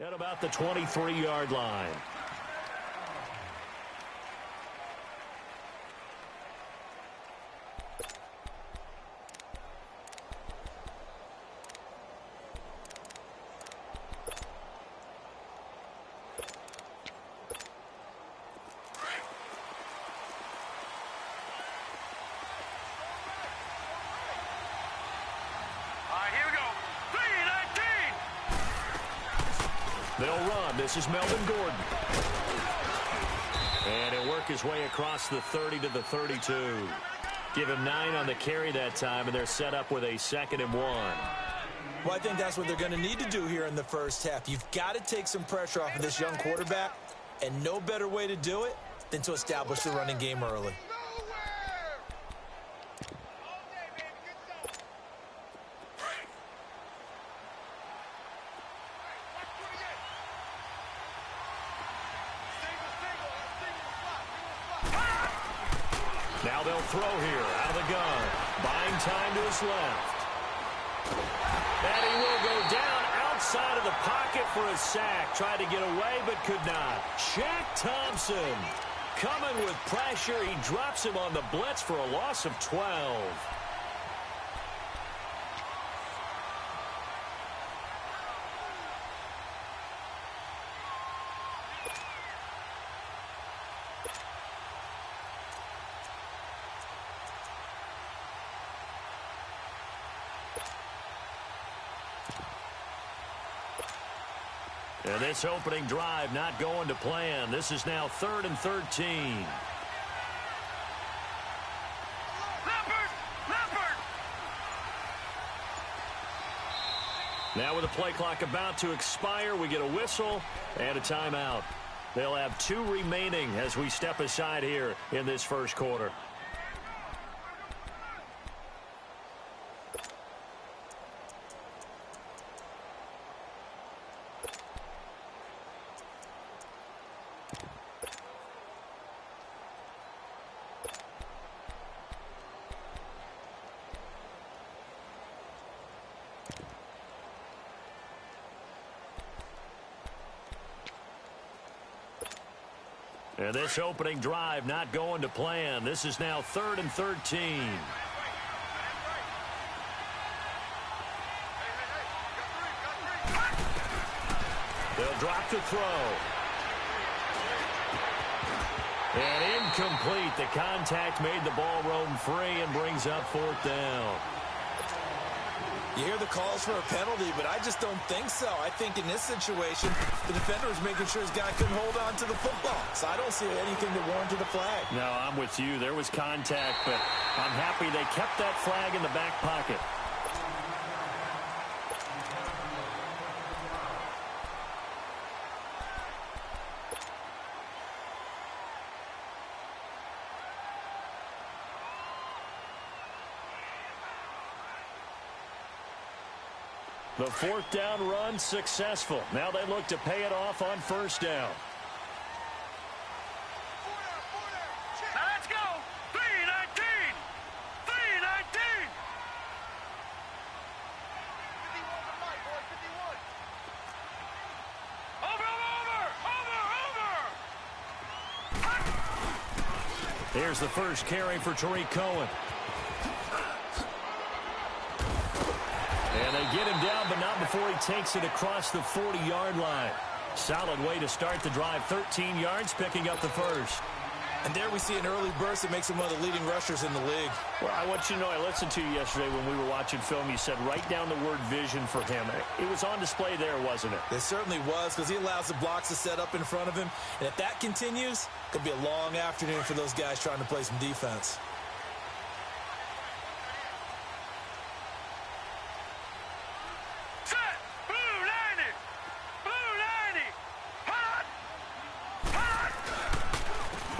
At about the 23-yard line. They'll run. This is Melvin Gordon. And he'll work his way across the 30 to the 32. Give him 9 on the carry that time, and they're set up with a 2nd and 1. Well, I think that's what they're going to need to do here in the first half. You've got to take some pressure off of this young quarterback, and no better way to do it than to establish the running game early. Now they'll throw here out of the gun. Buying time to his left. And he will go down outside of the pocket for a sack. Tried to get away but could not. Shaq Thompson coming with pressure. He drops him on the blitz for a loss of 12. And this opening drive not going to plan. This is now 3rd and 13. Now with the play clock about to expire, we get a whistle and a timeout. They'll have 2 remaining as we step aside here in this first quarter. And this opening drive not going to plan. This is now 3rd and 13. They'll drop to throw. And incomplete. The contact made the ball roam free and brings up 4th down. You hear the calls for a penalty, but I just don't think so. I think in this situation, the defender was making sure his guy couldn't hold on to the football. So I don't see anything to warrant the flag. No, I'm with you. There was contact, but I'm happy they kept that flag in the back pocket. The 4th down run successful. Now they look to pay it off on 1st down. Now let's go. 3-19. 3-19. 51. Over. Here's the first carry for Tariq Cohen. And they get him down, but not before he takes it across the 40-yard line. Solid way to start the drive. 13 yards, picking up the first. And there we see an early burst that makes him one of the leading rushers in the league. Well, I want you to know, I listened to you yesterday when we were watching film. You said write down the word vision for him. It was on display there, wasn't it? It certainly was, because he allows the blocks to set up in front of him. And if that continues, it could be a long afternoon for those guys trying to play some defense.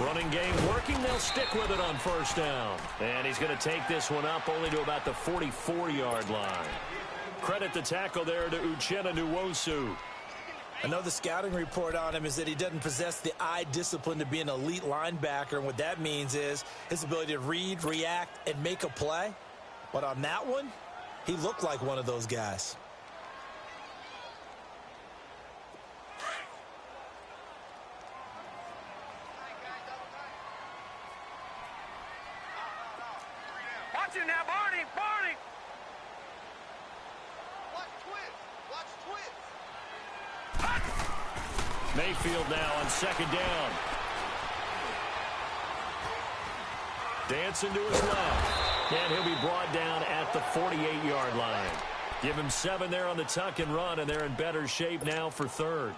Running game working. They'll stick with it on 1st down. And he's going to take this one up only to about the 44-yard line. Credit the tackle there to Uchenna Nwosu. Another scouting report on him is that he doesn't possess the eye discipline to be an elite linebacker. And what that means is his ability to read, react, and make a play. But on that one, he looked like one of those guys. Mayfield now on second down. Dancing to his left. And he'll be brought down at the 48-yard line. Give him 7 there on the tuck and run, and they're in better shape now for third.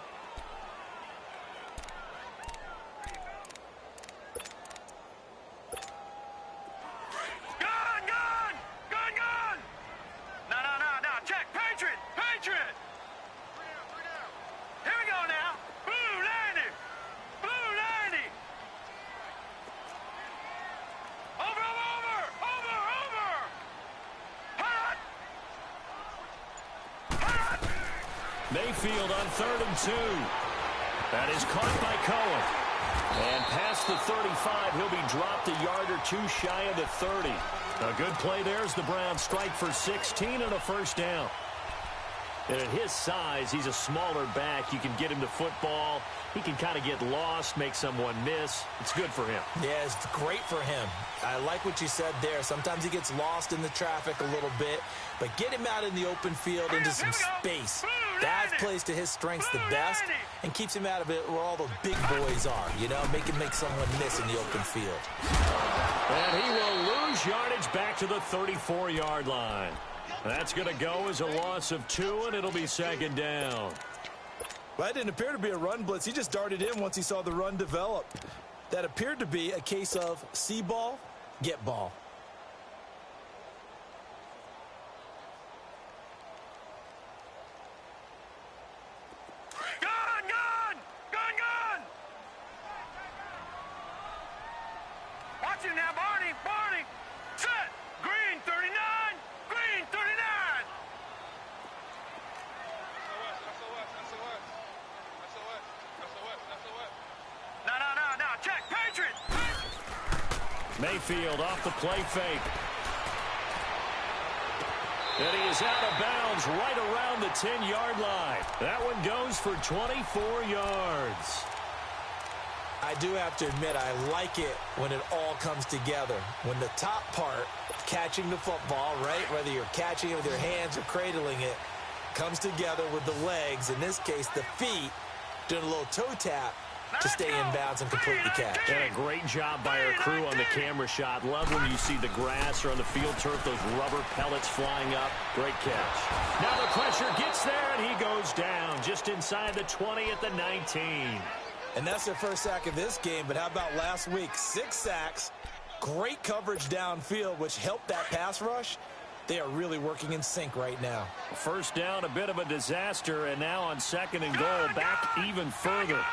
Mayfield on 3rd and 2. That is caught by Cohen. And past the 35, he'll be dropped a yard or 2 shy of the 30. A good play there as the Browns strike for 16 and a first down. And at his size, he's a smaller back. You can get him the football. He can kind of get lost, make someone miss. It's good for him. Yeah, it's great for him. I like what you said there. Sometimes he gets lost in the traffic a little bit, but get him out in the open field into some space. That plays to his strengths the best and keeps him out of it where all those big boys are, you know, make someone miss in the open field. And he will lose yardage back to the 34-yard line. That's going to go as a loss of 2, and it'll be second down. Well, that didn't appear to be a run blitz. He just darted in once he saw the run develop. That appeared to be a case of see ball, get ball. Watch him now, Barney. Set. Green 39. Green 39. No. Check. Patriot. Mayfield off the play fake. And he is out of bounds right around the 10-yard line. That one goes for 24 yards. I do have to admit, I like it when it all comes together. When the top part, catching the football, right, whether you're catching it with your hands or cradling it, comes together with the legs, in this case the feet, doing a little toe tap to stay in bounds and complete the catch. And a great job by our crew on the camera shot. Love when you see the grass or on the field turf, those rubber pellets flying up. Great catch. Now the pressure gets there, and he goes down just inside the 20 at the 19. And that's their first sack of this game, but how about last week? 6 sacks, great coverage downfield, which helped that pass rush. They are really working in sync right now. First down, a bit of a disaster, and now on 2nd and goal, back even further.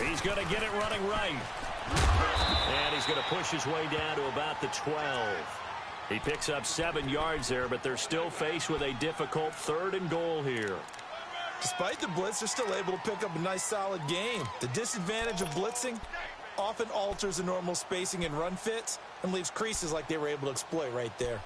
He's going to get it running right. And he's going to push his way down to about the 12. He picks up 7 yards there, but they're still faced with a difficult 3rd and goal here. Despite the blitz, they're still able to pick up a nice, solid game. The disadvantage of blitzing often alters the normal spacing and run fits and leaves creases like they were able to exploit right there.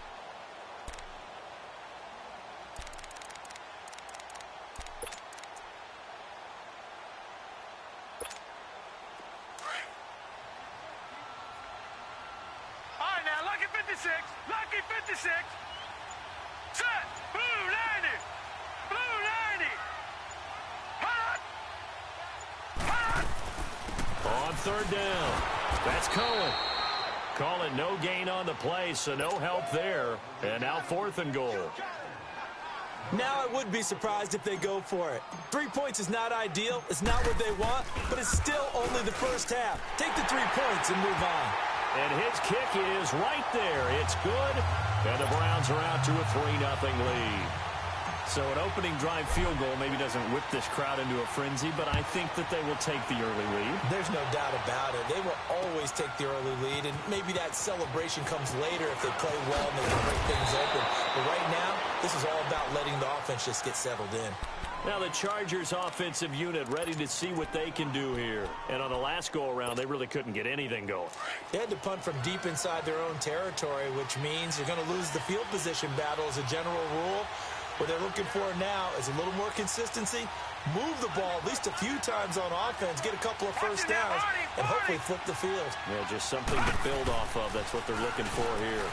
Lucky 56. Set. Blue 90. Blue 90. Hot. On 3rd down. That's Cohen. Calling no gain on the play, so no help there. And now 4th and goal. Now I would be surprised if they go for it. 3 points is not ideal. It's not what they want, but it's still only the first half. Take the 3 points and move on. And his kick is right there. It's good. And the Browns are out to a 3-0 lead. So an opening drive field goal maybe doesn't whip this crowd into a frenzy, but I think that they will take the early lead. There's no doubt about it. They will always take the early lead, and maybe that celebration comes later if they play well and they can break things open. But right now, this is all about letting the offense just get settled in. Now the Chargers offensive unit ready to see what they can do here. And on the last go-around, they really couldn't get anything going. They had to punt from deep inside their own territory, which means you're going to lose the field position battle as a general rule. What they're looking for now is a little more consistency, move the ball at least a few times on offense, get a couple of first downs, and hopefully flip the field. Yeah, just something to build off of. That's what they're looking for here.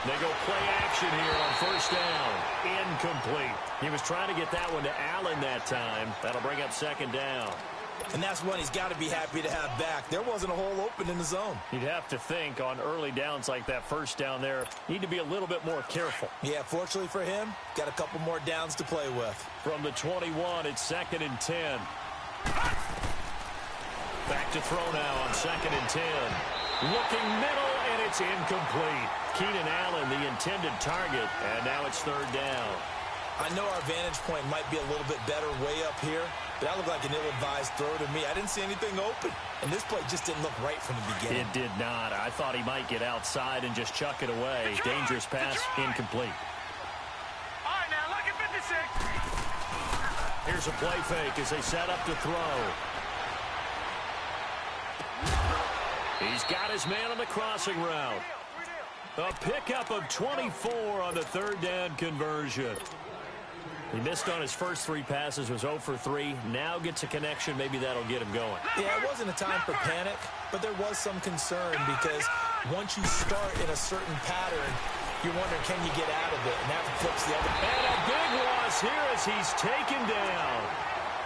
They go play action here on first down. Incomplete. He was trying to get that one to Allen that time. That'll bring up second down. And that's one he's got to be happy to have back. There wasn't a hole open in the zone. You'd have to think on early downs like that first down there, need to be a little bit more careful. Yeah, fortunately for him, got a couple more downs to play with. From the 21, it's 2nd and 10. Back to throw now on 2nd and 10. Looking middle, and it's incomplete. Keenan Allen, the intended target, and now it's 3rd down. I know our vantage point might be a little bit better way up here, but that looked like an ill-advised throw to me. I didn't see anything open, and this play just didn't look right from the beginning. It did not. I thought he might get outside and just chuck it away. Dangerous pass, incomplete. All right, now, look at 56. Here's a play fake as they set up to throw. He's got his man on the crossing route. A pickup of 24 on the 3rd down conversion. He missed on his first 3 passes, was 0 for 3. Now gets a connection. Maybe that'll get him going. Yeah, it wasn't a time for panic, but there was some concern because once you start in a certain pattern, you're wondering, can you get out of it? And that flips the other. And a big loss here as he's taken down.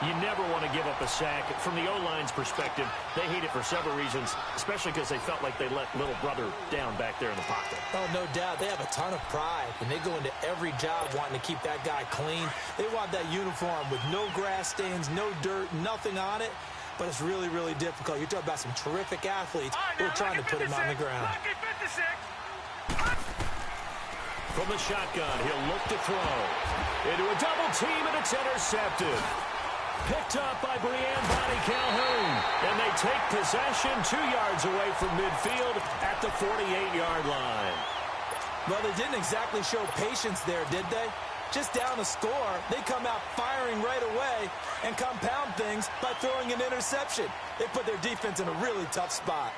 You never want to give up a sack. From the O-line's perspective, they hate it for several reasons, especially because they felt like they let little brother down back there in the pocket. Oh, no doubt. They have a ton of pride, and they go into every job wanting to keep that guy clean. They want that uniform with no grass stains, no dirt, nothing on it, but it's really, really difficult. You're talking about some terrific athletes who are trying to put him on the ground. From the shotgun, he'll look to throw. Into a double team, and it's intercepted. Picked up by Brianne Bonnie Calhoun. And they take possession 2 yards away from midfield at the 48-yard line. Well, they didn't exactly show patience there, did they? Just down a score, they come out firing right away and compound things by throwing an interception. They put their defense in a really tough spot.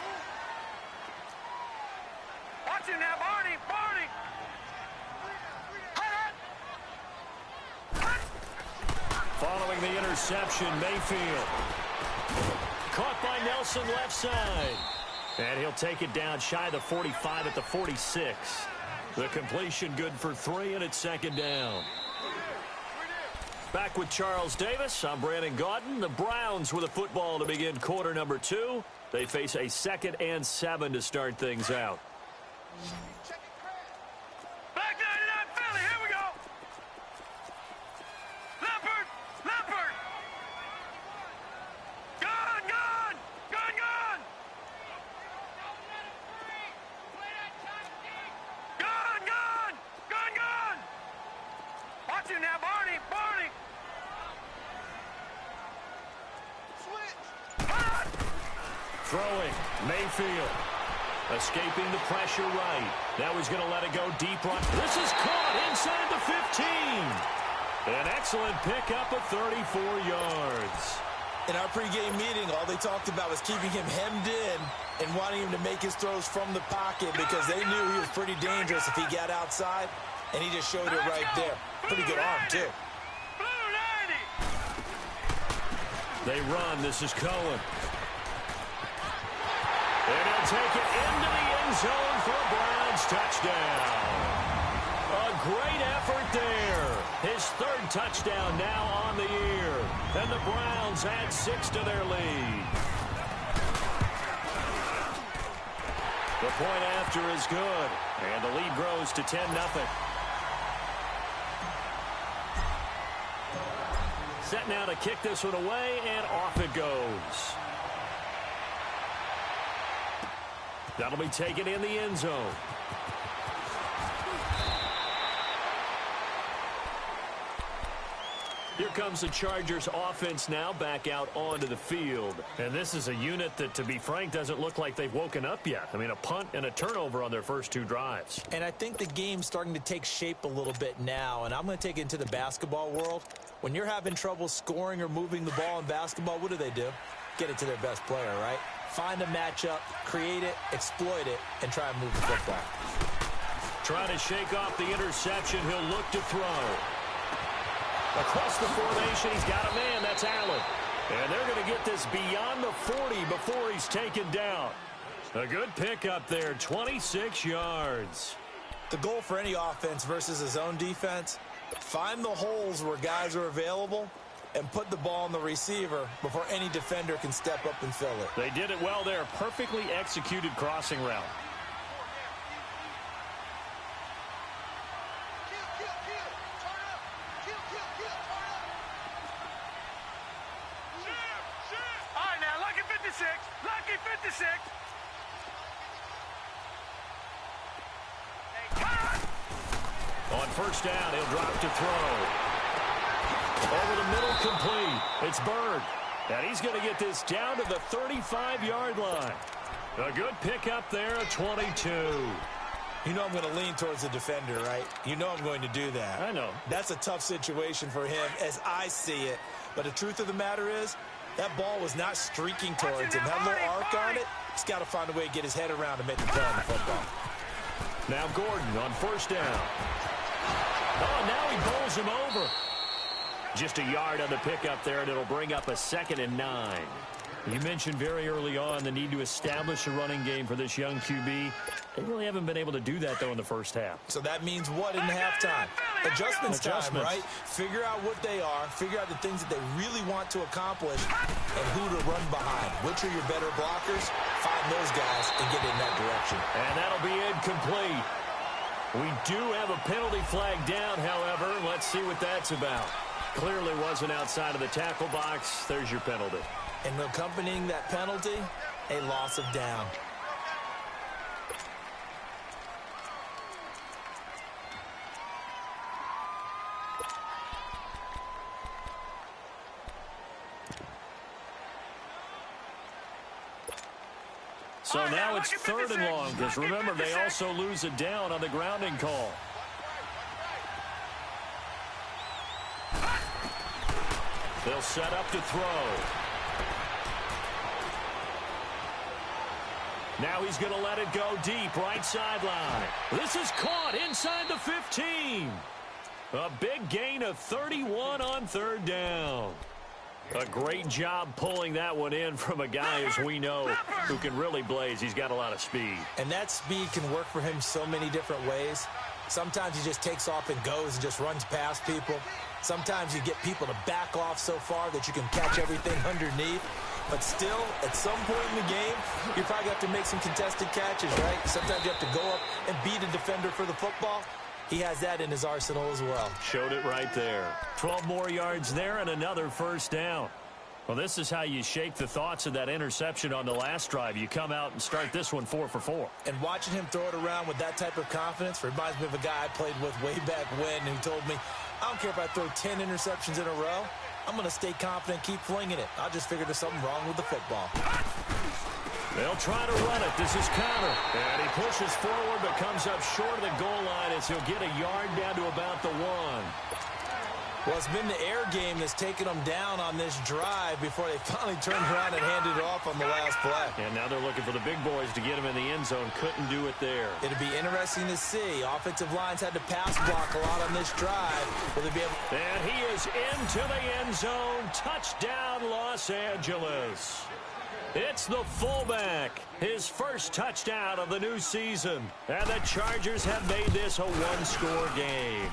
Watch it now, Barney, Barney. Following the interception, Mayfield. Caught by Nelson left side. And he'll take it down shy of the 45 at the 46. The completion good for 3, and it's 2nd down. Back with Charles Davis. I'm Brandon Gaudin. The Browns with a football to begin quarter number 2. They face a 2nd and 7 to start things out. Back 99 Philly, here we go. Leopard, Leopard. Gun, gun, gun, gun. Gun, gun, gun, gun. Watch it now, Barney, Barney. Switch. Hot. Throwing, Mayfield. Escaping the pressure right. Now he's going to let it go deep run. This is caught inside the 15. An excellent pickup of 34 yards. In our pregame meeting, all they talked about was keeping him hemmed in and wanting him to make his throws from the pocket because they knew he was pretty dangerous if he got outside, and he just showed it right there. Pretty good arm, too. Blue 90. They run. This is Cohen. And he'll take it into the end zone for a Browns touchdown. A great effort there. His 3rd touchdown now on the year. And the Browns add 6 to their lead. The point after is good. And the lead grows to 10-0. Set now to kick this one away, and off it goes. That'll be taken in the end zone. Here comes the Chargers offense now back out onto the field. And this is a unit that, to be frank, doesn't look like they've woken up yet. I mean, a punt and a turnover on their first 2 drives. And I think the game's starting to take shape a little bit now, and I'm going to take it into the basketball world. When you're having trouble scoring or moving the ball in basketball, what do? Get it to their best player, right? Find a matchup, create it, exploit it, and try and move the football. Trying to shake off the interception. He'll look to throw. Across the formation, he's got a man. That's Allen. And they're going to get this beyond the 40 before he's taken down. A good pickup there, 26 yards. The goal for any offense versus his own defense, find the holes where guys are available and put the ball on the receiver before any defender can step up and fill it. They did it well there. Perfectly executed crossing route. All right, now, lucky 56. Lucky 56. On first down, he'll drop to throw. Over the middle, complete. It's Bird. And he's going to get this down to the 35-yard line. A good pickup there, a 22. You know I'm going to lean towards the defender, right? You know I'm going to do that. I know. That's a tough situation for him as I see it. But the truth of the matter is, that ball was not streaking towards him. That little arc on it, he's got to find a way to get his head around to make the play on the football. Now Gordon on first down. Oh, now he bowls him over. Just a yard on the pickup there, and it'll bring up a 2nd and 9. You mentioned very early on the need to establish a running game for this young QB. They really haven't been able to do that, though, in the first half. So that means what in halftime? Adjustments time, right? Figure out what they are, figure out the things that they really want to accomplish, and who to run behind. Which are your better blockers? Find those guys and get in that direction. And that'll be incomplete. We do have a penalty flag down, however. Let's see what that's about. Clearly wasn't outside of the tackle box. There's your penalty. And accompanying that penalty, a loss of down. So now it's 3rd and long, because remember, they also lose it down on the grounding call. They'll set up to throw. Now he's going to let it go deep, right sideline. This is caught inside the 15. A big gain of 31 on 3rd down. A great job pulling that one in from a guy, as we know, who can really blaze. He's got a lot of speed. And that speed can work for him so many different ways. Sometimes he just takes off and goes and just runs past people. Sometimes you get people to back off so far that you can catch everything underneath. But still, at some point in the game, you probably have to make some contested catches, right? Sometimes you have to go up and beat a defender for the football. He has that in his arsenal as well. Showed it right there. 12 more yards there and another first down. Well, this is how you shake the thoughts of that interception on the last drive. You come out and start this one 4 for 4. And watching him throw it around with that type of confidence reminds me of a guy I played with way back when who told me, I don't care if I throw 10 interceptions in a row. I'm going to stay confident, keep flinging it. I just figured there's something wrong with the football. They'll try to run it. This is Connor. And he pushes forward but comes up short of the goal line as he'll get a yard down to about the 1. Well, it's been the air game that's taken them down on this drive before they finally turned around and handed it off on the last play. And now they're looking for the big boys to get him in the end zone. Couldn't do it there. It'll be interesting to see. Offensive lines had to pass block a lot on this drive. Will they be able? And he is into the end zone. Touchdown, Los Angeles. It's the fullback. His first touchdown of the new season. And the Chargers have made this a one-score game.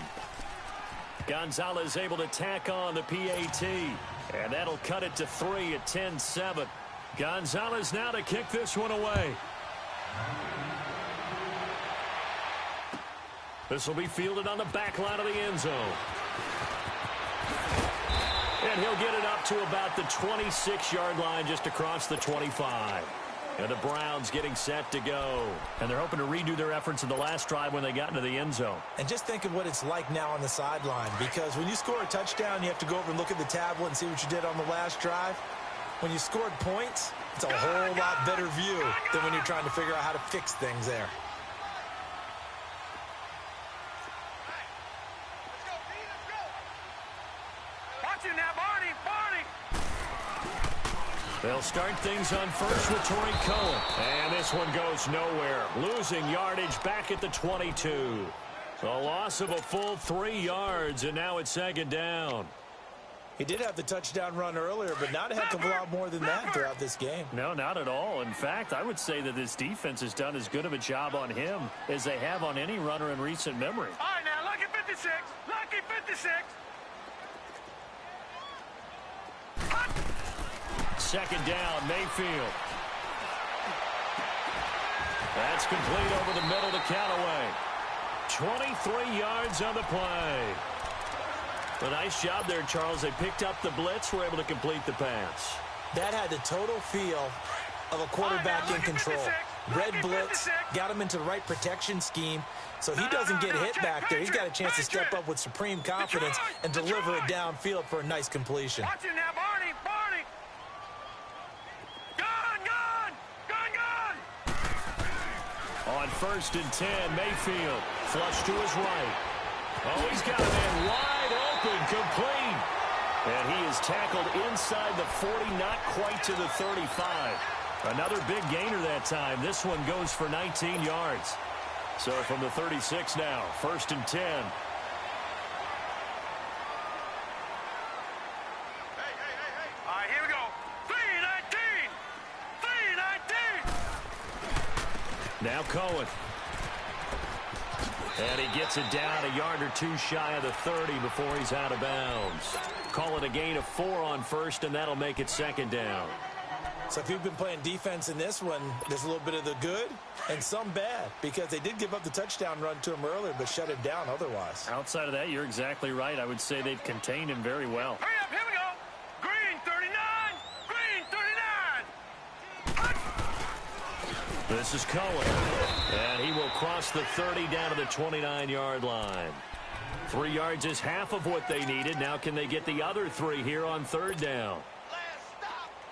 Gonzalez able to tack on the PAT. And that'll cut it to 3 at 10-7. Gonzalez now to kick this one away. This will be fielded on the back line of the end zone. And he'll get it up to about the 26-yard line, just across the 25. And the Browns getting set to go. And they're hoping to redo their efforts in the last drive when they got into the end zone. And just think of what it's like now on the sideline. Because when you score a touchdown, you have to go over and look at the tablet and see what you did on the last drive. When you scored points, it's a whole lot better view than when you're trying to figure out how to fix things there. They'll start things on first with Torrey Cohen. And this one goes nowhere. Losing yardage back at the 22. A loss of a full 3 yards, and now it's 2nd down. He did have the touchdown run earlier, but not a heck of a lot more than that throughout this game. No, not at all. In fact, I would say that this defense has done as good of a job on him as they have on any runner in recent memory. All right, now, lucky 56. Lucky 56. Second down, Mayfield. That's complete over the middle to Callaway. 23 yards on the play. A nice job there, Charles. They picked up the blitz, were able to complete the pass. That had the total feel of a quarterback in control. Red blitz, got him into the right protection scheme, so he doesn't get hit back there. He's got a chance to step up with supreme confidence and deliver it downfield for a nice completion. Watch it now, Barney. Barney. Gun. On 1st and 10, Mayfield. Flush to his right. Oh, he's got a man wide open, complete. And he is tackled inside the 40, not quite to the 35. Another big gainer that time. This one goes for 19 yards. So from the 36 now, 1st and 10. All right, here we go. 3-19. Now Cohen. And he gets it down a yard or two shy of the 30 before he's out of bounds. Call it a gain of 4 on 1st, and that'll make it 2nd down. So if you've been playing defense in this one, there's a little bit of the good and some bad, because they did give up the touchdown run to him earlier, but shut him down otherwise. Outside of that, you're exactly right. I would say they've contained him very well. Hurry up, here we go. Green 39. Green 39. This is Cohen. And he will cross the 30 down to the 29-yard line. 3 yards is half of what they needed. Now can they get the other 3 here on 3rd down?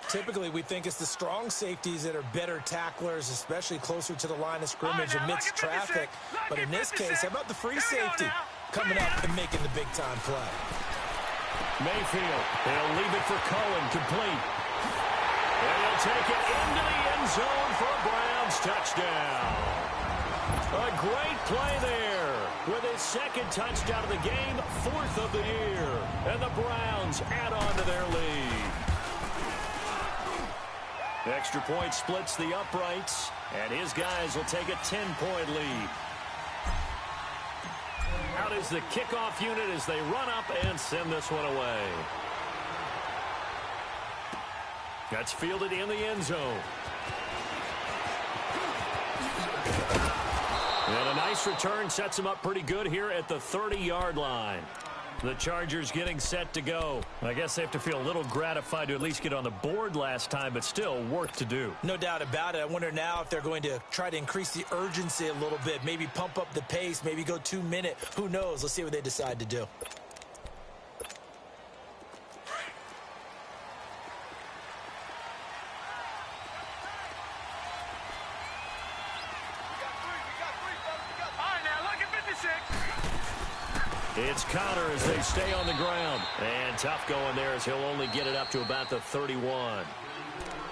Typically, we think it's the strong safeties that are better tacklers, especially closer to the line of scrimmage amidst traffic. But in this case, how about the free safety coming up and making the big-time play? Mayfield, they'll leave it for Cohen, complete. And he'll take it into the end zone for a Browns touchdown. A great play there with his 2nd touchdown of the game, 4th of the year. And the Browns add on to their lead. Extra point splits the uprights, and his guys will take a 10-point lead. Out is the kickoff unit as they run up and send this one away. That's fielded in the end zone. And a nice return sets him up pretty good here at the 30-yard line. The Chargers getting set to go. I guess they have to feel a little gratified to at least get on the board last time, but still work to do. No doubt about it. I wonder now if they're going to try to increase the urgency a little bit, maybe pump up the pace, maybe go 2-minute. Who knows? Let's see what they decide to do. It's Connor as they stay on the ground. And tough going there as he'll only get it up to about the 31.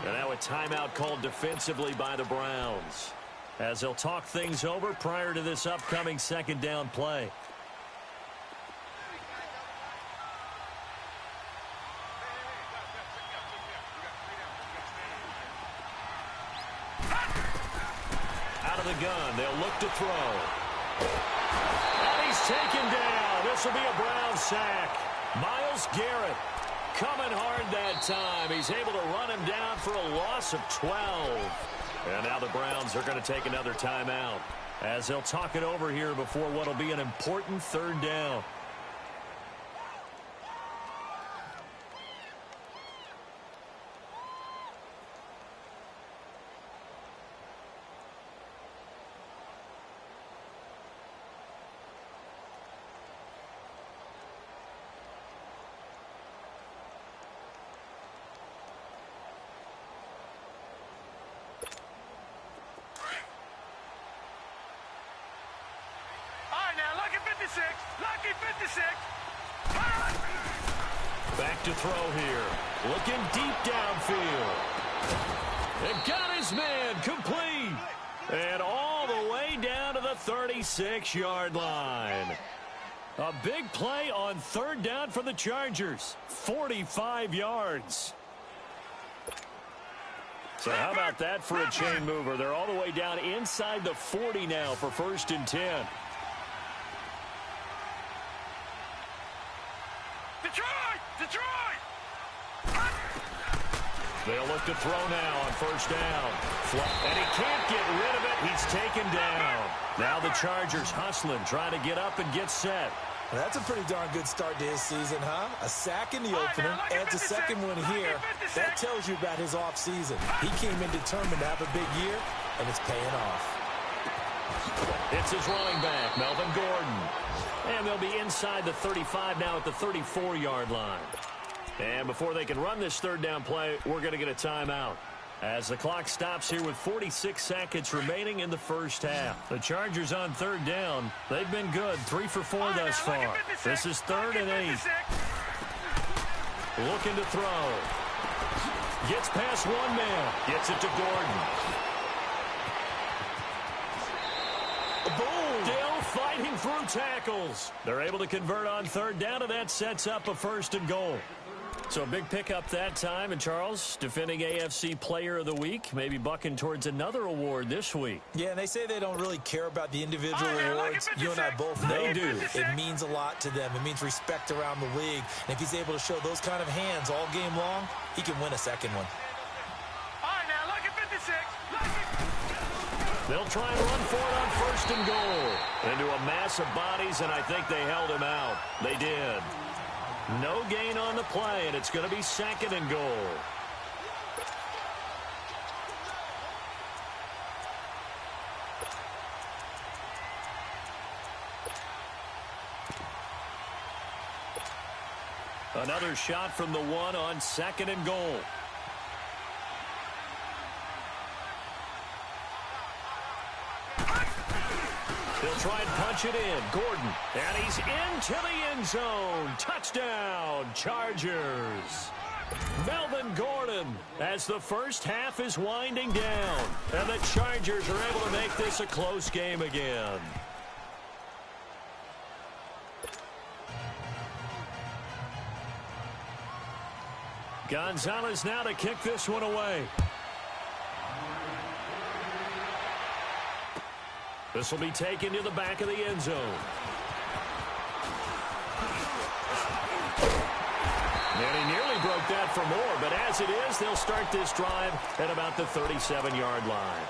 And now a timeout called defensively by the Browns, as they'll talk things over prior to this upcoming 2nd down play. Out of the gun, they'll look to throw. And he's taken down. This will be a Browns sack. Myles Garrett coming hard that time. He's able to run him down for a loss of 12. And now the Browns are going to take another timeout, as they'll talk it over here before what will be an important 3rd down. Lucky 56. Back to throw here. Looking deep downfield. And got his man complete. And all the way down to the 36-yard line. A big play on third down for the Chargers. 45 yards. So how about that for a chain mover? They're all the way down inside the 40 now for 1st and 10. Detroit! Detroit! They'll look to throw now on 1st down. And he can't get rid of it. He's taken down. Now the Chargers hustling, trying to get up and get set. Well, that's a pretty darn good start to his season, huh? A sack in the opener, adds a second one here. That tells you about his offseason. He came in determined to have a big year, and it's paying off. It's his running back, Melvin Gordon. And they'll be inside the 35 now at the 34-yard line. And before they can run this third down play, we're going to get a timeout. As the clock stops here with 46 seconds remaining in the first half. The Chargers on third down. They've been good, 3 for 4 thus far. This is 3rd and 8. Looking to throw. Gets past one man. Gets it to Gordon. Boom! Still fighting through tackles. They're able to convert on third down, and that sets up a 1st and goal. So a big pickup that time, and Charles, defending AFC Player of the Week, maybe bucking towards another award this week. Yeah, and they say they don't really care about the individual awards. You and I both know They do. It means a lot to them. It means respect around the league. And if he's able to show those kind of hands all game long, he can win a second one. All right, now, look at 56. They'll try and run for it on 1st and goal. Into a mass of bodies, and I think they held him out. They did. No gain on the play, and it's going to be 2nd and goal. Another shot from the 1 on 2nd and goal. He'll try and punch it in. Gordon. And he's into the end zone. Touchdown, Chargers. Melvin Gordon as the first half is winding down. And the Chargers are able to make this a close game again. Gonzalez now to kick this one away. This will be taken to the back of the end zone. And he nearly broke that for more, but as it is, they'll start this drive at about the 37-yard line.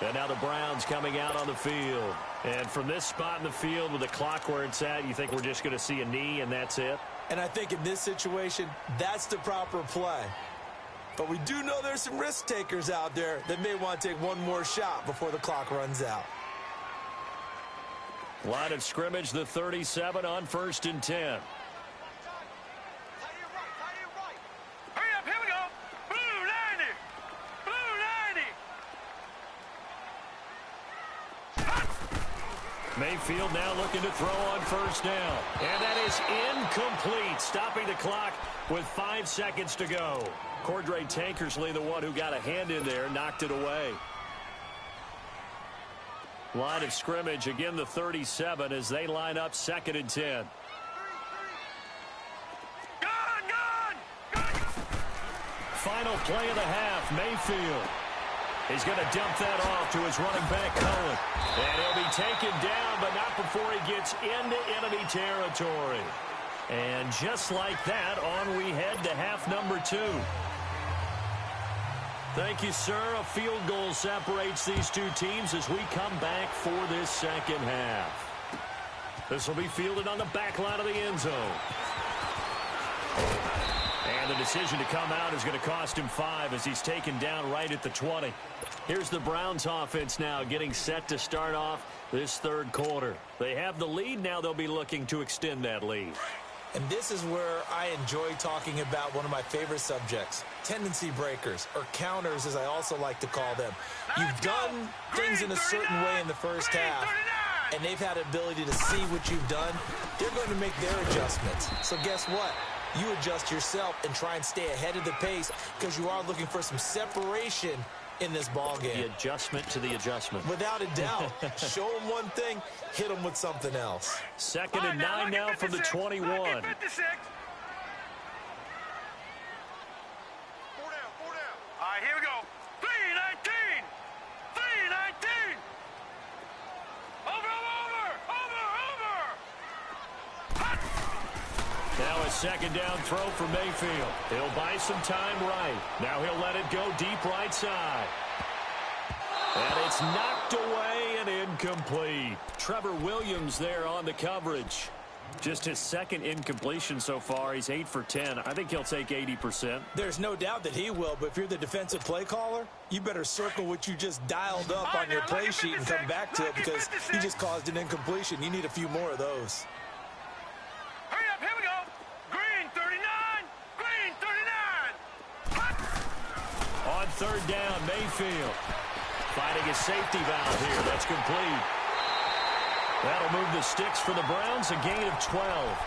And now the Browns coming out on the field. And from this spot in the field with the clock where it's at, you think we're just going to see a knee and that's it? And I think in this situation, that's the proper play. But we do know there's some risk takers out there that may want to take one more shot before the clock runs out. Line of scrimmage, the 37 on 1st and 10. Hurry up, here we go. Blue 90. Blue 90. Mayfield now looking to throw on 1st down. And that is incomplete, stopping the clock with 5 seconds to go. Cordray Tankersley, the one who got a hand in there, knocked it away. Line of scrimmage, again the 37 as they line up 2nd and 10. Gun! Final play of the half, Mayfield. He's going to dump that off to his running back, Cohen. And he'll be taken down, but not before he gets into enemy territory. And just like that, on we head to half number 2. Thank you, sir. A field goal separates these two teams as we come back for this second half. This will be fielded on the back line of the end zone. And the decision to come out is going to cost him 5 as he's taken down right at the 20. Here's the Browns offense now getting set to start off this third quarter. They have the lead. Now they'll be looking to extend that lead. And this is where I enjoy talking about one of my favorite subjects, tendency breakers, or counters as I also like to call them. You've done things in a certain way in the first half, and they've had the ability to see what you've done. They're going to make their adjustments. So guess what? You adjust yourself and try and stay ahead of the pace because you are looking for some separation in this ball game. The adjustment to the adjustment. Without a doubt. Show them one thing, hit them with something else. 2nd and 9 now from the 21. 4 down. All right, here we go. 3-19. 3-19. Over. Now a 2nd down throw for Mayfield. He'll buy some time right. Now he'll let it go deep right side. And it's knocked away and incomplete. Trevor Williams there on the coverage. Just his 2nd incompletion so far. He's 8 for 10. I think he'll take 80%. There's no doubt that he will, but if you're the defensive play caller, you better circle what you just dialed up on your play sheet and come back to it because he just caused an incompletion. You need a few more of those. Hurry up, here we go. Green 39. Green 39. On 3rd down, Mayfield finding a safety valve here. That's complete. That'll move the sticks for the Browns, a gain of 12.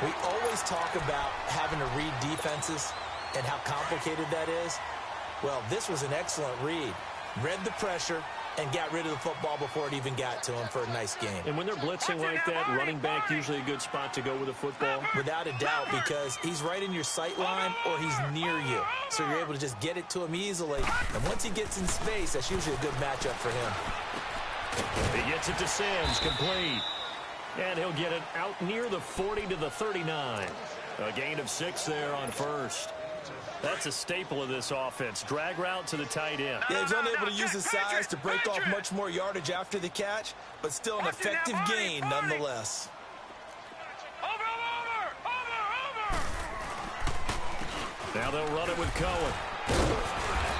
We always talk about having to read defenses and how complicated that is. Well, this was an excellent read. Read the pressure and got rid of the football before it even got to him for a nice game. And when they're blitzing like that, running back usually a good spot to go with the football. Without a doubt, because he's right in your sight line or he's near you. So you're able to just get it to him easily. And once he gets in space, that's usually a good matchup for him. He gets it to Sims, complete. And he'll get it out near the 40 to the 39. A gain of 6 there on 1st. That's a staple of this offense. Drag route to the tight end. Yeah, he's unable to use his size to break off much more yardage after the catch, but still an effective gain nonetheless. Over. Now they'll run it with Cohen.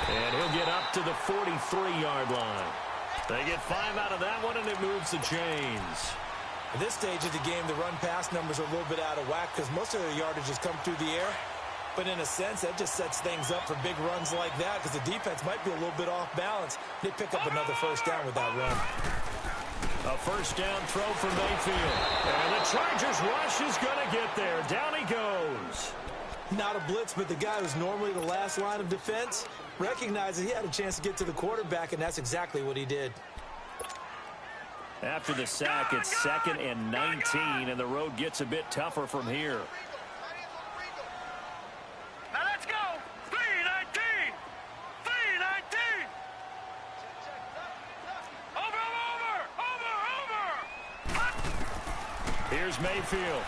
And he'll get up to the 43-yard line. They get 5 out of that one, and it moves the chains. At this stage of the game, the run-pass numbers are a little bit out of whack because most of their yardage has come through the air. But in a sense, that just sets things up for big runs like that because the defense might be a little bit off balance. They pick up another 1st down with that run. A 1st down throw for Mayfield. And the Chargers rush is going to get there. Down he goes. Not a blitz, but the guy who's normally the last line of defense recognized that he had a chance to get to the quarterback, and that's exactly what he did. After the sack, it's 2nd and 19, and the road gets a bit tougher from here. Now let's go. 3-19. 3-19. Over. Here's Mayfield.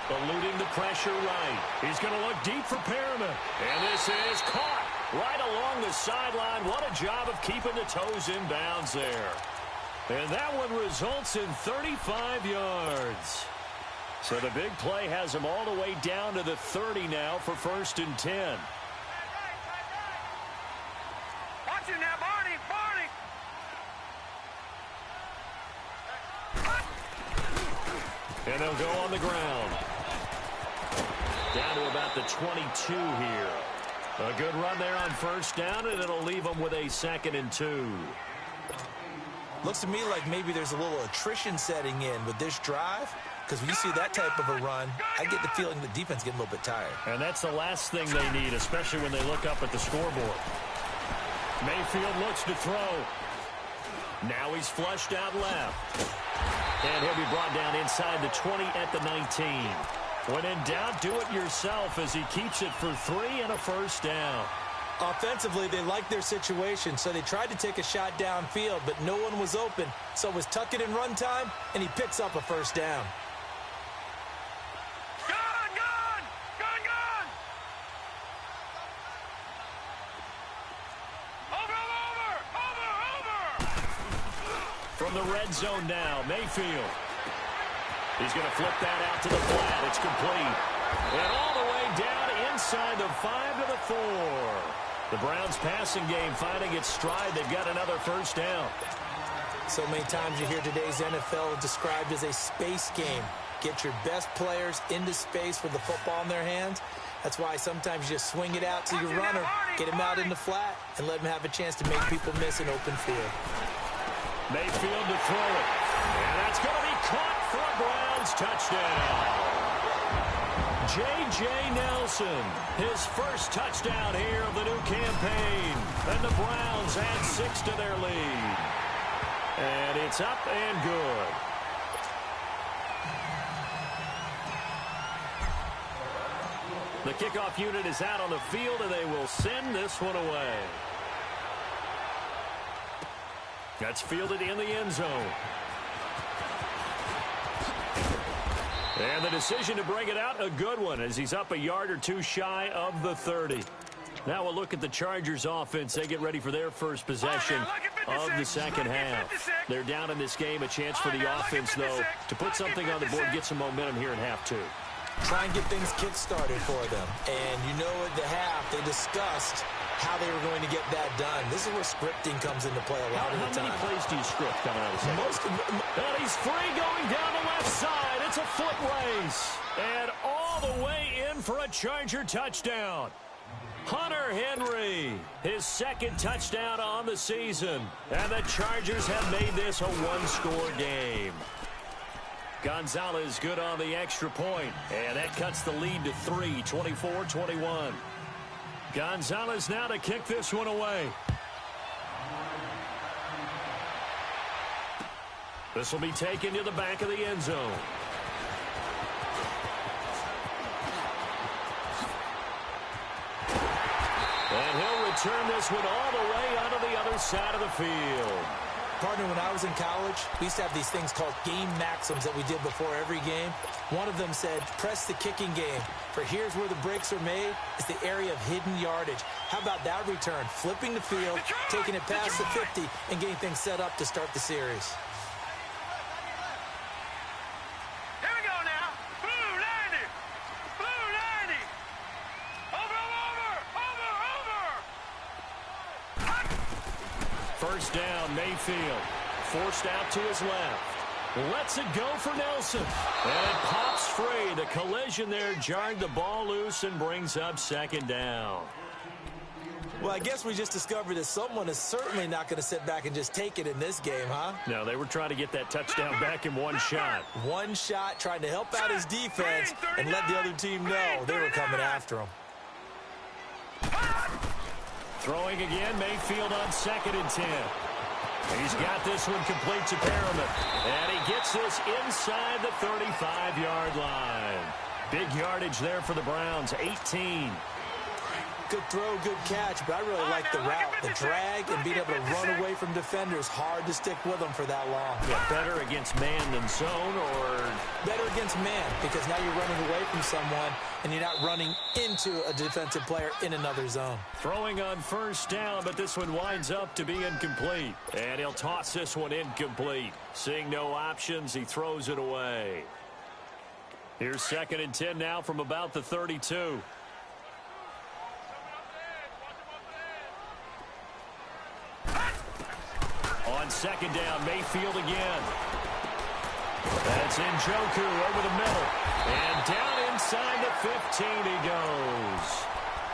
Eluding the pressure right. He's going to look deep for Perriman. And this is caught right along the sideline. What a job of keeping the toes in bounds there. And that one results in 35 yards. So the big play has him all the way down to the 30 now for 1st and 10. Watch it now, Barney. And they'll go on the ground. Down to about the 22 here. A good run there on 1st down, and it'll leave them with a 2nd and 2. Looks to me like maybe there's a little attrition setting in with this drive because when you see that type of a run, I get the feeling the defense getting a little bit tired. And that's the last thing they need, especially when they look up at the scoreboard. Mayfield looks to throw. Now he's flushed out left. And he'll be brought down inside the 20 at the 19. When in doubt, do it yourself as he keeps it for 3 and a 1st down. Offensively, they liked their situation, so they tried to take a shot downfield, but no one was open. So it was tuck it in run time, and he picks up a 1st down. Gun! Over! From the red zone now, Mayfield. He's going to flip that out to the flat. It's complete. And all the way down inside the 5 to the 4. The Browns passing game finding its stride. They've got another 1st down. So many times you hear today's NFL described as a space game. Get your best players into space with the football in their hands. That's why sometimes you just swing it out to your runner, get him out in the flat, and let him have a chance to make people miss an open field. Mayfield to throw it. And that's going to be caught for a Browns touchdown. J.J. Nelson, his first touchdown here of the new campaign. And the Browns add 6 to their lead. And it's up and good. The kickoff unit is out on the field, and they will send this one away. That's fielded in the end zone. And the decision to bring it out, a good one, as he's up a yard or two shy of the 30. Now we'll look at the Chargers offense. They get ready for their first possession of the second half. They're down in this game. A chance for the offense, though, to put something on the board, get some momentum here in half two. Try and get things kick-started for them. And you know at the half, they discussed how they were going to get that done. This is where scripting comes into play a lot of the time. How many plays do you script coming out of the second? And he's free going down the left side. It's a foot race. And all the way in for a Charger touchdown. Hunter Henry, his second touchdown on the season. And the Chargers have made this a one-score game. Gonzalez good on the extra point. And that cuts the lead to 3, 24-21. Gonzalez now to kick this one away. This will be taken to the back of the end zone. And he'll return this one all the way onto the other side of the field. Partner, when I was in college, we used to have these things called game maxims that we did before every game. One of them said, press the kicking game. For here's where the breaks are made. It's the area of hidden yardage. How about that return? Flipping the field, taking it past the 50, and getting things set up to start the series. Here we go now. Blue 90. Blue 90. Over. First down, Mayfield. Forced out to his left. Lets it go for Nelson. And it pops free. The collision there jarred the ball loose and brings up second down. Well, I guess we just discovered that someone is certainly not going to sit back and just take it in this game, huh? No, they were trying to get that touchdown back in one shot. One shot, trying to help out his defense and let the other team know they were coming after him. Throwing again, Mayfield on 2nd and 10. He's got this one complete to Perriman. And he gets this inside the 35-yard line. Big yardage there for the Browns, 18. Good throw, good catch, but I really like the route, the drag, and being able to run away from defenders. Hard to stick with them for that long. Yeah, better against man than zone, or? Better against man, because now you're running away from someone, and you're not running into a defensive player in another zone. Throwing on first down, but this one winds up to be incomplete. And he'll toss this one incomplete. Seeing no options, he throws it away. Here's 2nd and 10 now from about the 32. On 2nd down, Mayfield again. That's Njoku over the middle. And down inside the 15 he goes.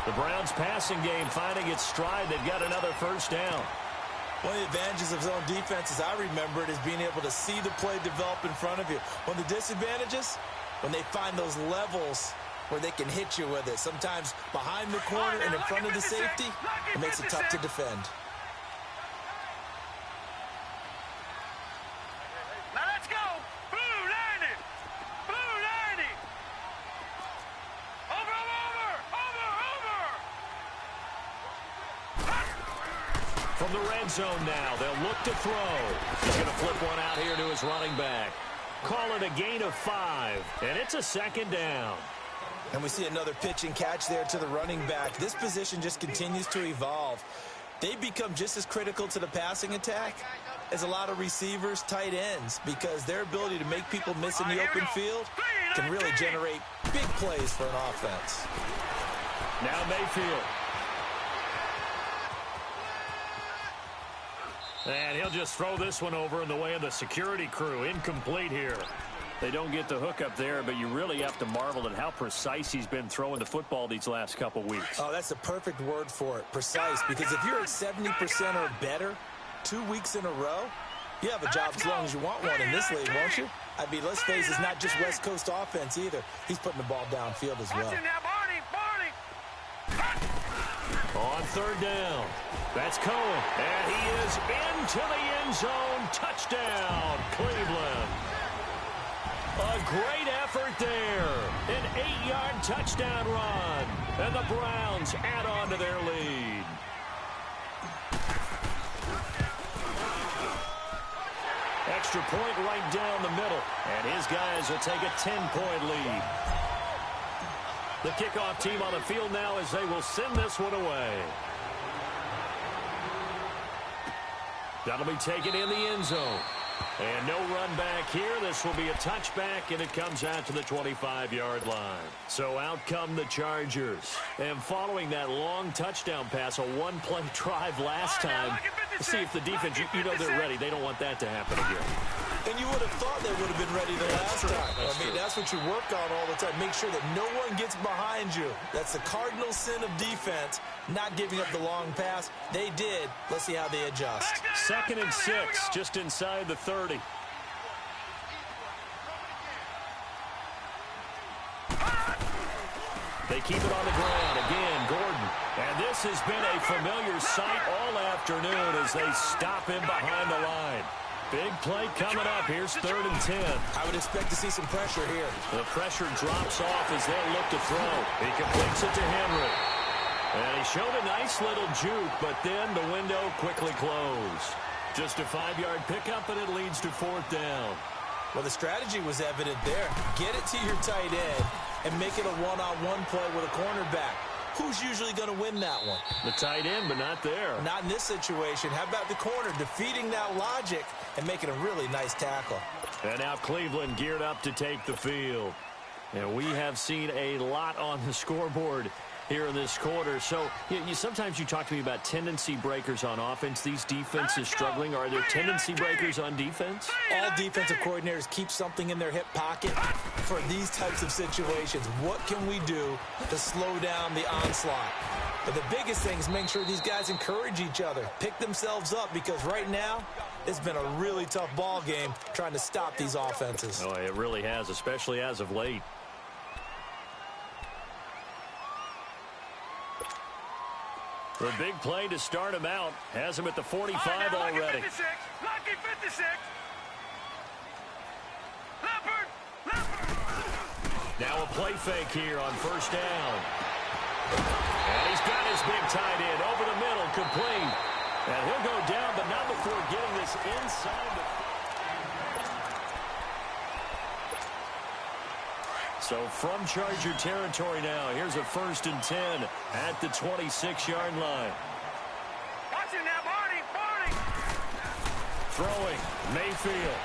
The Browns passing game finding its stride. They've got another first down. One of the advantages of zone defense, as I remember it, is being able to see the play develop in front of you. One of the disadvantages, when they find those levels where they can hit you with it. Sometimes behind the corner and in front of the safety, it makes it tough to defend. Now let's go. Blue 90. Blue 90. Over. From the red zone now, they'll look to throw. He's going to flip one out here to his running back. Call it a gain of 5, and it's a 2nd down. And we see another pitch and catch there to the running back. This position just continues to evolve. They become just as critical to the passing attack as a lot of receivers, tight ends, because their ability to make people miss in the open field can really generate big plays for an offense. Now Mayfield. And he'll just throw this one over in the way of the security crew. Incomplete here. They don't get the hook up there, but you really have to marvel at how precise he's been throwing the football these last couple weeks. Oh, that's a perfect word for it, precise, because if you're at 70% or better 2 weeks in a row, You have a job as long as you want one in this league, won't you? I mean, let's face it, it's not just West Coast offense either. He's putting the ball downfield as well. On third down, that's Cohen. And he is into the end zone. Touchdown, Cleveland. A great effort there. An 8-yard touchdown run. And the Browns add on to their lead. Extra point right down the middle. And his guys will take a 10-point lead. The kickoff team on the field now as they will send this one away. That'll be taken in the end zone. And no run back here. This will be a touchback, and it comes out to the 25-yard line. So out come the Chargers. And following that long touchdown pass, a one-play drive last time, see if the defense, you know they're ready. They don't want that to happen again. And you would have thought they would have been ready the last time. I mean, that's what you work on all the time. Make sure that no one gets behind you. That's the cardinal sin of defense, not giving up the long pass. They did. Let's see how they adjust. 2nd and 6, just inside the 30. They keep it on the ground. Again, Gordon. And this has been a familiar sight all afternoon as they stop him behind the line. Big play coming up. Here's 3rd and 10. I would expect to see some pressure here. The pressure drops off as they'll look to throw. He completes it to Henry. And he showed a nice little juke, but then the window quickly closed. Just a 5-yard pickup, and it leads to 4th down. Well, the strategy was evident there. Get it to your tight end and make it a one-on-one play with a cornerback. Who's usually going to win that one? The tight end, but not there. Not in this situation. How about the corner defeating that logic and making a really nice tackle? And now Cleveland geared up to take the field. And we have seen a lot on the scoreboard here in this quarter. So sometimes you talk to me about tendency breakers on offense. These defenses struggling. Are there tendency breakers on defense? All defensive coordinators keep something in their hip pocket for these types of situations. What can we do to slow down the onslaught? But the biggest thing is make sure these guys encourage each other, pick themselves up, because right now it's been a really tough ball game trying to stop these offenses. Oh, it really has, especially as of late. The big play to start him out has him at the 45 already. Lucky 56. Leopard. Now a play fake here on 1st down. And he's got his big tight end over the middle, complete. And he'll go down, but not before getting this inside the... So from Charger territory now, here's a 1st and 10 at the 26-yard line. Watch it now, Barney. Throwing, Mayfield.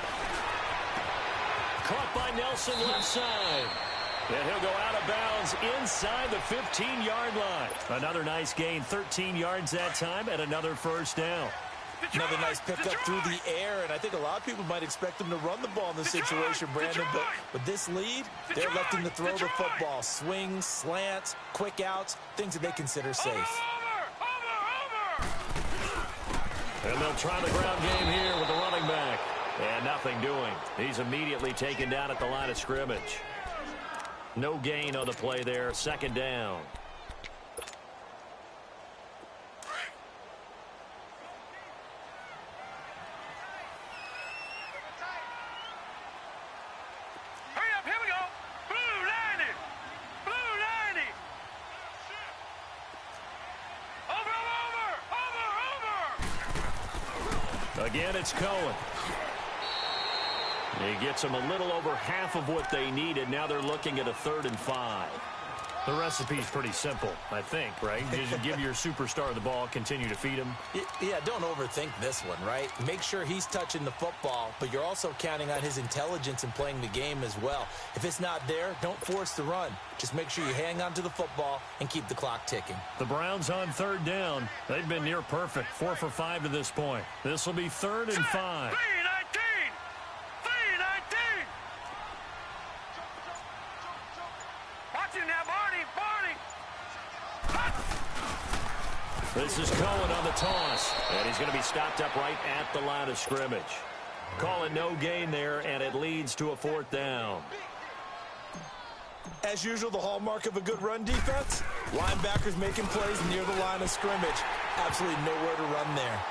Caught by Nelson left side. And he'll go out of bounds inside the 15-yard line. Another nice gain, 13 yards that time, and another 1st down. Another nice pickup through the air, and I think a lot of people might expect them to run the ball in this situation, Brandon, but with this lead, they're electing to throw the football. Swings, slants, quick outs, things that they consider safe. And they'll try the ground game here with the running back. And nothing doing. He's immediately taken down at the line of scrimmage. No gain on the play there, 2nd down. Again, it's Cohen. He gets them a little over half of what they needed. Now they're looking at a 3rd and 5. The recipe's pretty simple, I think, right? Just give your superstar the ball, continue to feed him. Yeah, don't overthink this one, right? Make sure he's touching the football, but you're also counting on his intelligence in playing the game as well. If it's not there, don't force the run. Just make sure you hang on to the football and keep the clock ticking. The Browns on 3rd down. They've been near perfect, 4 for 5 to this point. This will be 3rd and 5. 3-19. Watch it now, Barney. This is Cohen on the toss. And he's going to be stopped up right at the line of scrimmage. Call it no gain there, and it leads to a 4th down. As usual, the hallmark of a good run defense, linebackers making plays near the line of scrimmage. Absolutely nowhere to run there.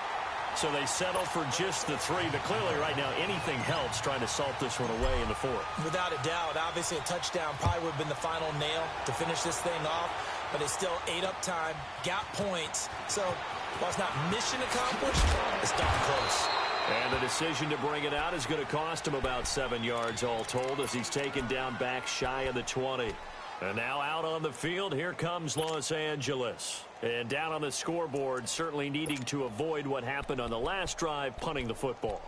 So they settle for just the 3, but clearly right now anything helps trying to salt this one away in the 4th. Without a doubt, obviously a touchdown probably would have been the final nail to finish this thing off, but they still ate up time, got points. So while it's not mission accomplished, it's darn close. And the decision to bring it out is going to cost him about 7 yards all told as he's taken down back shy of the 20. And now out on the field, here comes Los Angeles. And down on the scoreboard, certainly needing to avoid what happened on the last drive, punting the football.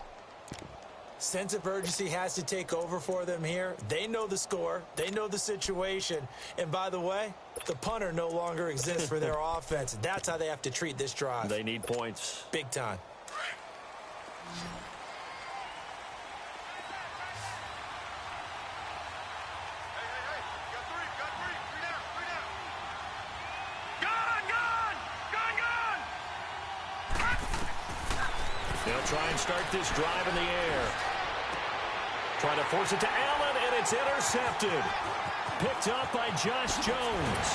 Sense of urgency has to take over for them here. They know the score. They know the situation. And by the way, the punter no longer exists for their offense. That's how they have to treat this drive. They need points. Big time. They'll try and start this drive in the air. Trying to force it to Allen, and it's intercepted. Picked up by Josh Jones.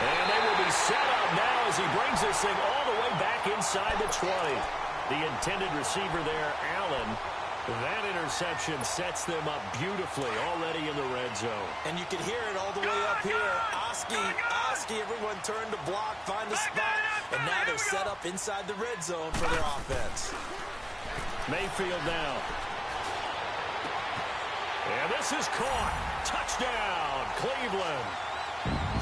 And they will be set up now as he brings this thing all the way back inside the 20. The intended receiver there, Allen. That interception sets them up beautifully already in the red zone. And you can hear it all the way up here. Oski, everyone turned to block, find a spot, and now they're set up inside the red zone for their offense. Mayfield now. And this is caught. Touchdown, Cleveland.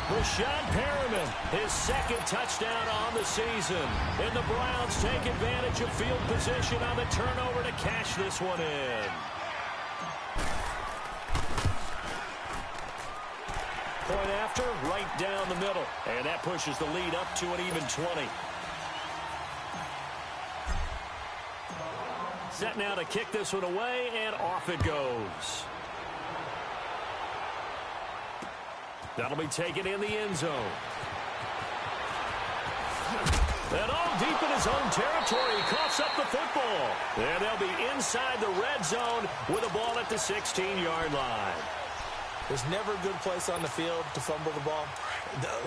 Rashad Perriman, his 2nd touchdown on the season. And the Browns take advantage of field position on the turnover to cash this one in. Point after, right down the middle. And that pushes the lead up to an even 20. Set now to kick this one away, and off it goes. That'll be taken in the end zone. And all deep in his own territory, he coughs up the football. And they'll be inside the red zone with a ball at the 16-yard line. There's never a good place on the field to fumble the ball.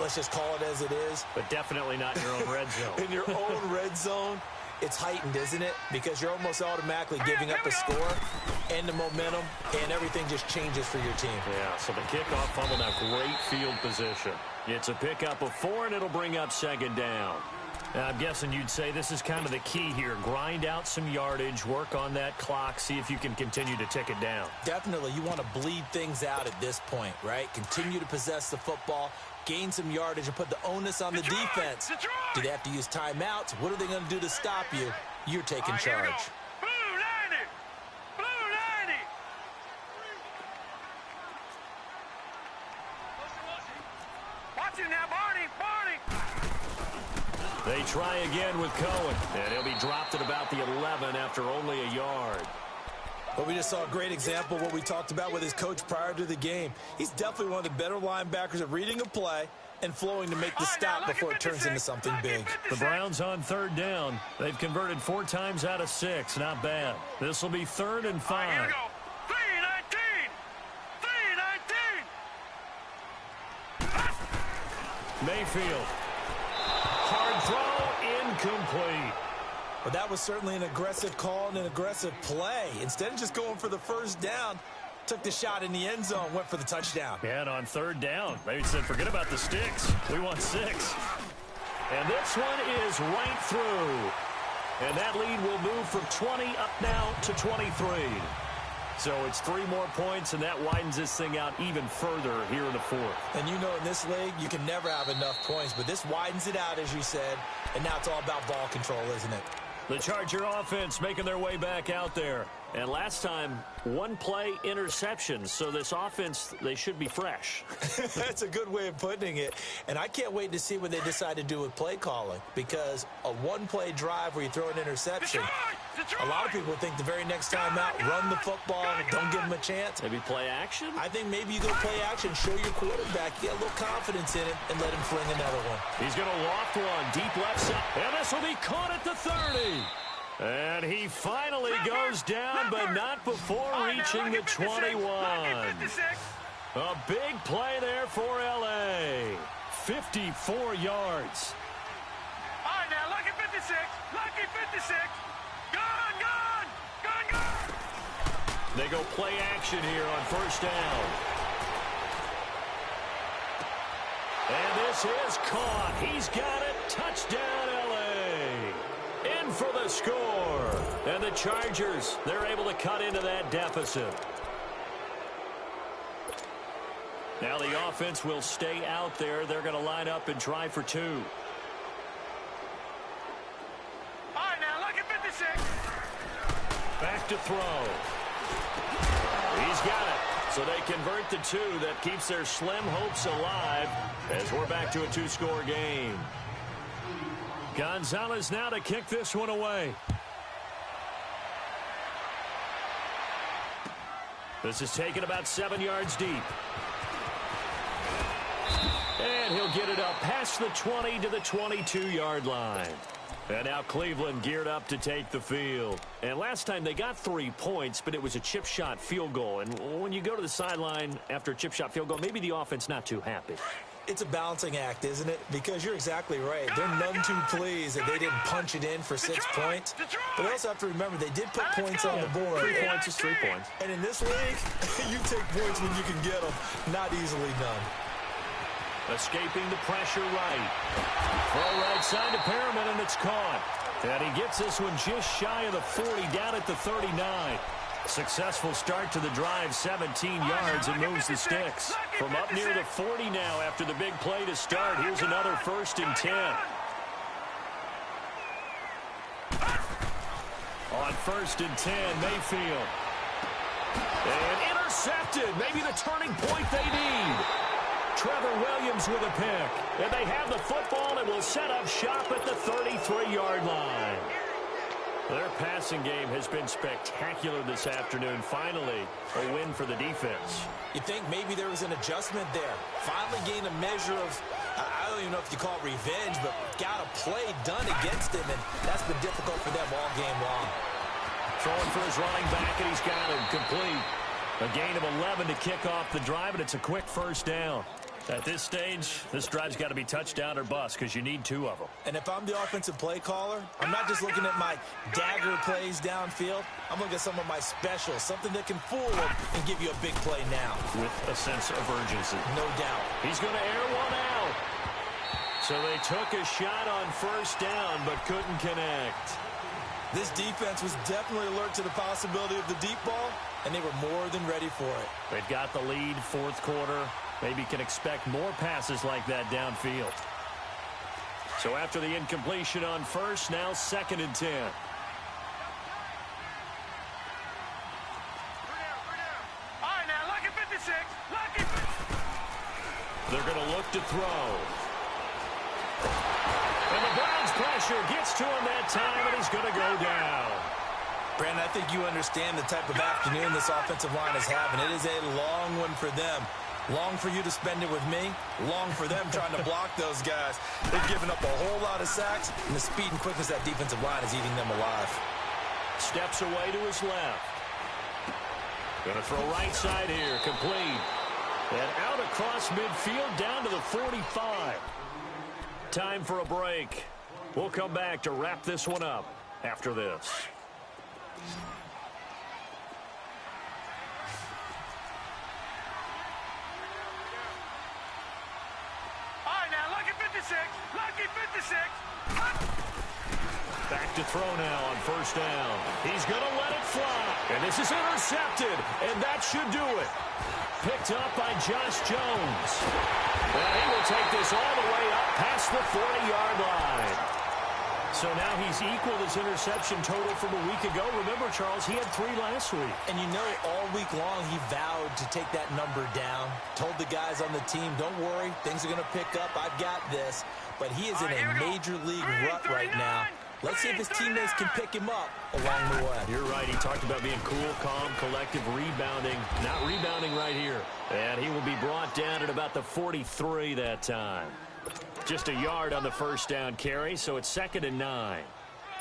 Let's just call it as it is. But definitely not in your own red zone. In your own red zone, it's heightened, isn't it? Because you're almost automatically giving up a score and the momentum, and everything just changes for your team. Yeah, so the kickoff fumble, now great field position. It's a pickup of 4, and it'll bring up 2nd down. Now, I'm guessing you'd say this is kind of the key here. Grind out some yardage, work on that clock, see if you can continue to tick it down. Definitely. You want to bleed things out at this point, right? Continue to possess the football, gain some yardage, and put the onus on the defense. Do they have to use timeouts? What are they going to do to stop you? You're taking charge. Blue 90! Blue 90! Watch it now, Barney! They try again with Cohen, and he'll be dropped at about the 11 after only a yard. But we just saw a great example of what we talked about with his coach prior to the game. He's definitely one of the better linebackers at reading a play and flowing to make the stop before it turns into something big. The Browns on 3rd down. They've converted 4 times out of 6. Not bad. This will be 3rd and 5. Here we go. 3-19! Mayfield. Hard throw, incomplete. But that was certainly an aggressive call and an aggressive play. Instead of just going for the 1st down, took the shot in the end zone, went for the touchdown. Yeah, and on 3rd down, they said, forget about the sticks. We want 6. And this one is right through. And that lead will move from 20 up now to 23. So it's 3 more points, and that widens this thing out even further here in the 4th. And you know in this league, you can never have enough points, but this widens it out, as you said, and now it's all about ball control, isn't it? The Charger offense making their way back out there. And last time, 1-play interceptions. So this offense, they should be fresh. That's a good way of putting it. And I can't wait to see what they decide to do with play calling. Because a 1-play drive where you throw an interception, a lot of people think the very next time out, run the football, don't give them a chance. Maybe play action? I think maybe you go play action, show your quarterback, get a little confidence in it, and let him fling another one. He's going to loft one, deep left side. And this will be caught at the 30. And he finally goes down, but not before reaching the 21. A big play there for L.A. 54 yards. All right, now, lucky 56. Lucky 56. Gone, gone. Gone, gone. They go play action here on first down. And this is caught. He's got it. Touchdown, L.A. In for the score. And the Chargers, they're able to cut into that deficit. Now the offense will stay out there. They're going to line up and try for two. All right, now, lucky 56. Back to throw. He's got it. So they convert the two. That keeps their slim hopes alive as we're back to a two-score game. Gonzalez now to kick this one away. This is taken about 7 yards deep. And he'll get it up past the 20 to the 22-yard line. And now Cleveland geared up to take the field. And last time they got 3 points, but it was a chip shot field goal. And when you go to the sideline after a chip shot field goal, maybe the offense not too happy. It's a balancing act, isn't it? Because you're exactly right. They're none too pleased that they didn't punch it in for 6 points. But they also have to remember they did put points on the board. 3 points is 3 points. And in this league, you take points when you can get them. Not easily done. Escaping the pressure right. Throw right side to Perriman, and it's caught. And he gets this one just shy of the 40, down at the 39. Successful start to the drive, 17 yards, and moves the sticks. From up near the 40 now after the big play to start. Here's another 1st and 10. On 1st and 10, Mayfield. And intercepted. Maybe the turning point they need. Trevor Williams with a pick. And they have the football and will set up shop at the 33-yard line. Their passing game has been spectacular this afternoon. Finally, a win for the defense. You think maybe there was an adjustment there. Finally gained a measure of, I don't even know if you call it revenge, but got a play done against him, and that's been difficult for them all game long. Throwing for his running back, and he's got him complete. A gain of 11 to kick off the drive, and it's a quick first down. At this stage, this drive's got to be touchdown or bust because you need 2 of them. And if I'm the offensive play caller, I'm not just looking at my dagger plays downfield. I'm looking at some of my specials, something that can fool them and give you a big play now. With a sense of urgency. No doubt. He's going to air one out. So they took a shot on first down but couldn't connect. This defense was definitely alert to the possibility of the deep ball, and they were more than ready for it. They've got the lead, 4th quarter. Maybe can expect more passes like that downfield. So after the incompletion on first, now 2nd and 10. All right, now, lucky 56. Lucky 56. They're going to look to throw. And the Browns pressure gets to him that time, and he's going to go down. Brandon, I think you understand the type of afternoon this offensive line is having. It is a long one for them. Long for you to spend it with me. Long for them trying to block those guys. They've given up a whole lot of sacks, and the speed and quickness of that defensive line is eating them alive. Steps away to his left. Going to throw right side here. Complete. And out across midfield down to the 45. Time for a break. We'll come back to wrap this one up after this. Lucky 56. Back to throw now on first down. He's going to let it fly. And this is intercepted. And that should do it. Picked up by Josh Jones. And he will take this all the way up past the 40-yard line. So now he's equaled his interception total from a week ago. Remember, Charles, he had 3 last week. And you know, all week long he vowed to take that number down. Told the guys on the team, don't worry, things are going to pick up. I've got this. But he is in a major league rut right now. Let's see if his teammates can pick him up along the way. You're right. He talked about being cool, calm, collective, rebounding. Not rebounding right here. And he will be brought down at about the 43 that time. Just a yard on the first down carry, so it's 2nd and 9.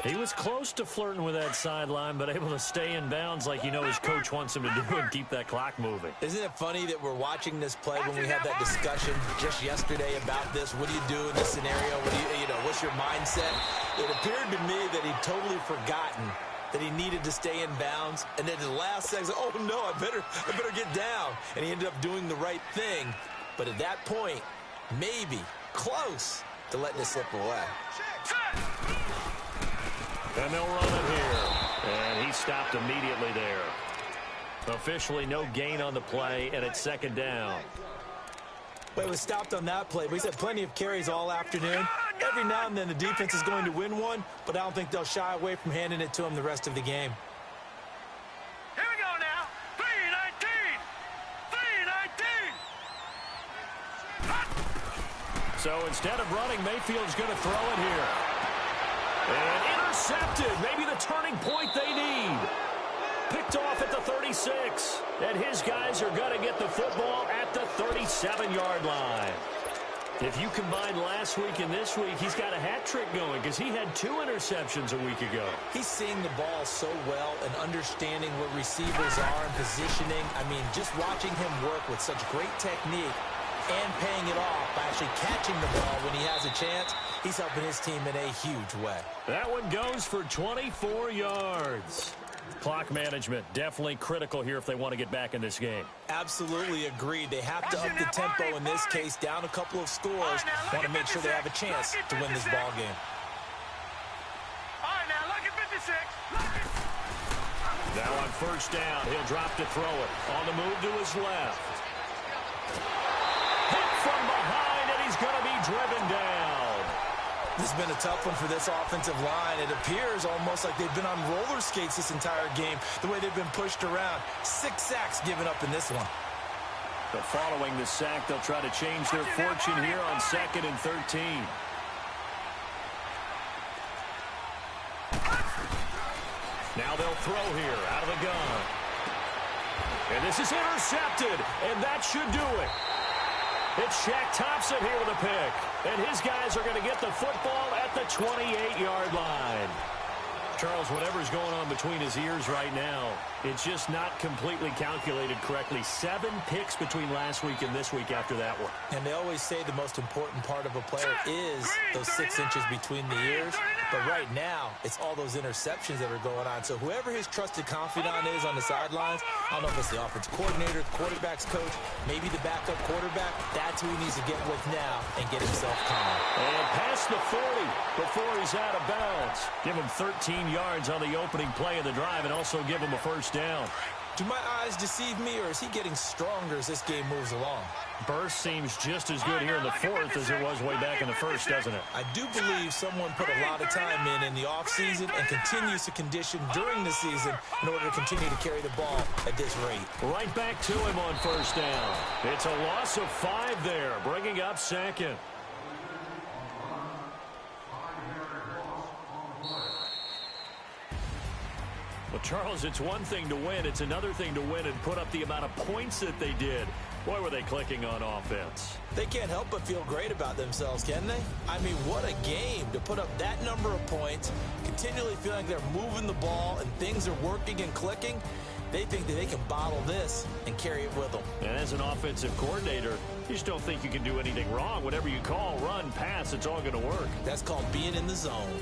He was close to flirting with that sideline, but able to stay in bounds like his coach wants him to do and keep that clock moving. Isn't it funny that we're watching this play when we had that discussion just yesterday about this? What do you do in this scenario? What do what's your mindset? It appeared to me that he'd totally forgotten that he needed to stay in bounds, and then in the last second, oh no, I better get down. And he ended up doing the right thing. But at that point, maybe close to letting it slip away. And they'll run it here. And he stopped immediately there. Officially no gain on the play, and it's second down. But it was stopped on that play. But he's had plenty of carries all afternoon. Every now and then the defense is going to win one, but I don't think they'll shy away from handing it to him the rest of the game. Here we go now. 3-19. 3-19. So instead of running, Mayfield's going to throw it here. And intercepted. Maybe the turning point they need. Picked off at the 36. And his guys are going to get the football at the 37-yard line. If you combine last week and this week, he's got a hat trick going because he had 2 interceptions a week ago. He's seeing the ball so well and understanding where receivers are and positioning. I mean, just watching him work with such great technique and paying it off by actually catching the ball when he has a chance, he's helping his team in a huge way. That one goes for 24 yards. Clock management definitely critical here if they want to get back in this game. Absolutely agreed. They have to up the tempo in this case, down a couple of scores. Want to make sure they have a chance to win this ball game. All right, now look at 56. Now on first down, he'll drop to throw it. On the move to his left. Hit from behind, and he's going to be driven down. This has been a tough one for this offensive line. It appears almost like they've been on roller skates this entire game, the way they've been pushed around. 6 sacks given up in this one. But following the sack, they'll try to change their fortune here on 2nd and 13. Now they'll throw here out of the gun. And this is intercepted, and that should do it. It's Shaq Thompson here with a pick. And his guys are going to get the football at the 28-yard line. Charles, whatever's going on between his ears right now, it's just not completely calculated correctly. 7 picks between last week and this week after that one. And they always say the most important part of a player is those 6 inches between the ears. But right now, it's all those interceptions that are going on. So whoever his trusted confidant is on the sidelines, I don't know if it's the offense coordinator, quarterback's coach, maybe the backup quarterback, that's who he needs to get with now and get himself calm. And past the 40 before he's out of bounds. Give him 13 yards on the opening play of the drive and also give him a first down. Do my eyes deceive me, or is he getting stronger as this game moves along? Burst seems just as good here in the 4th as it was way back in the 1st, doesn't it? I do believe someone put a lot of time in the offseason and continues to condition during the season in order to continue to carry the ball at this rate. Right back to him on first down. It's a loss of 5 there, bringing up 2nd. Well, Charles, it's one thing to win. It's another thing to win and put up the amount of points that they did. Boy, were they clicking on offense. They can't help but feel great about themselves, can they? I mean, what a game to put up that number of points, continually feeling like they're moving the ball and things are working and clicking. They think that they can bottle this and carry it with them. And as an offensive coordinator, you just don't think you can do anything wrong. Whatever you call, run, pass, it's all going to work. That's called being in the zone.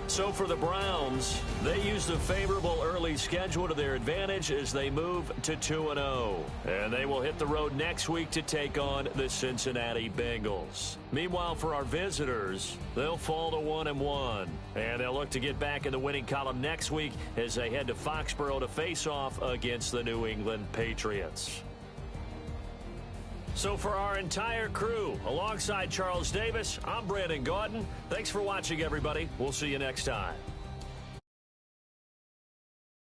So for the Browns, they used a favorable early schedule to their advantage as they move to 2-0. And they will hit the road next week to take on the Cincinnati Bengals. Meanwhile, for our visitors, they'll fall to 1-1. And they'll look to get back in the winning column next week as they head to Foxborough to face off against the New England Patriots. So for our entire crew, alongside Charles Davis, I'm Brandon Gaudin. Thanks for watching, everybody. We'll see you next time.